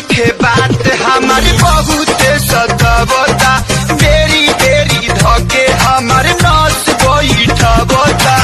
नइखे बात हमारे बहुत सतावता बेरी बेरी धके हमारे नस बैठबता।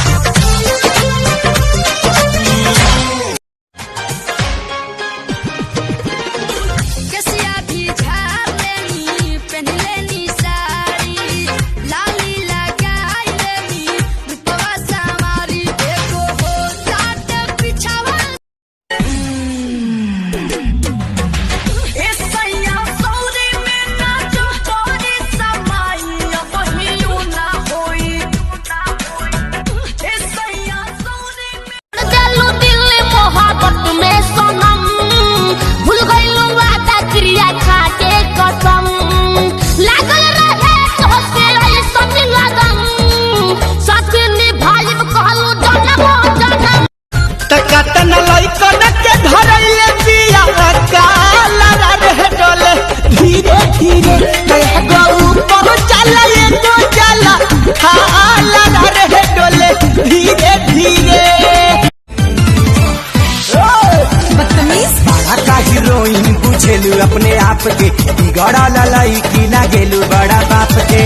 अपने आप के बिगड़ा लड़की ना गेलू बड़ा बाप के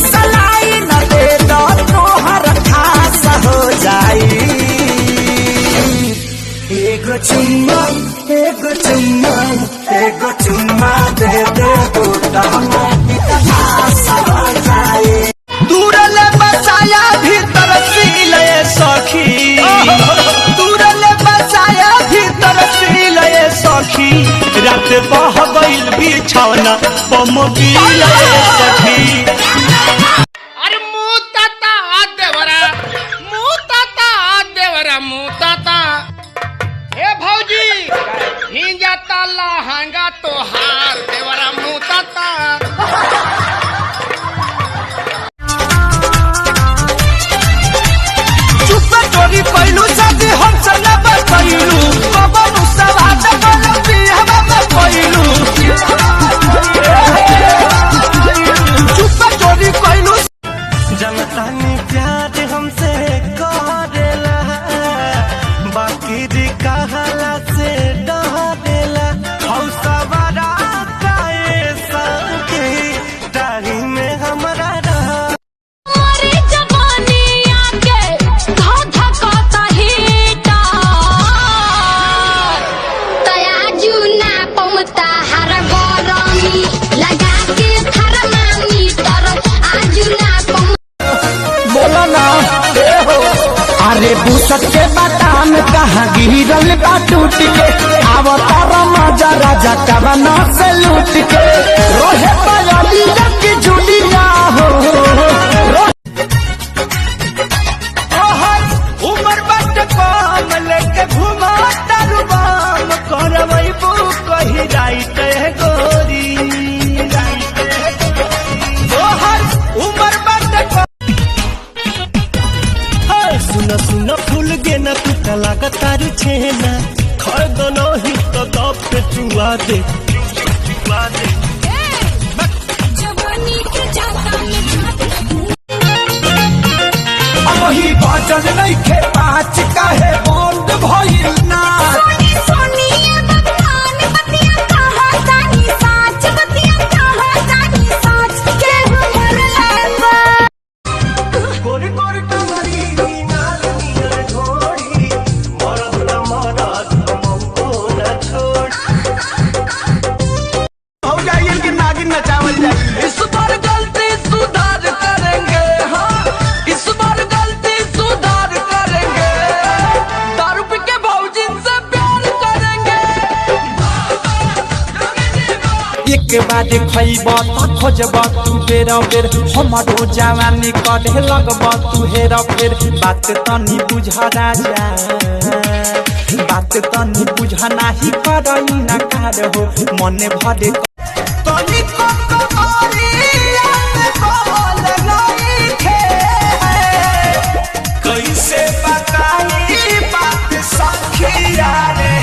सलाई न दे दो तोहर खास हो जाई। एगो चुम्मा एगो चुम्मा एगो चुम्मा दे दे तो खास हो जाई। दूरल बसाया भीतर सीले सखी दूरल बसाया भीतर सीले सखी रात बह गइल बिछौना पमोबिल सखी। अरे मुताता देवरा मुताता हे भौजी हिंजाता लहंगा तोहार देवरा मुताता। चुप चोरी कैलू शादी हमसे न बतैलू कबनू सवाद बन पिहवा में कैलू। चुप चोरी कैलू जनतानी प्यार हमसे करेला बाकी दी कहला से डरेला हौसवारा काए संगे डारी में हमरा अरे बुसट के बादाम कहाँ गिरल बा टूट के आवतार मजा राजा कवना से लूट के रोहे पायली की जुलिया हो। उमर बट कम लेके घुमा तरुबाम करवैबू कही राइट गोरी उमर बट सुन सुन फूल गे न तू लागत तारू छेना खर दोनों ही तो दब पे चुआ दे वही बाजल नहीं खे पाँच काहे बंद भइल ना इस बार गलती सुधार करेंगे हाँ इस बार गलती सुधार करेंगे दारू पी के भौजिन से प्यार करेंगे। एक बार खैब तो खोजब तू बेर बेर हमारो जवानी कढ़े लगब तू हेर फेर बात तनी बुझा राजा बात तनी बुझा नाही करई ना कार हो मने भरे कैसे बताई बात सखिया रे।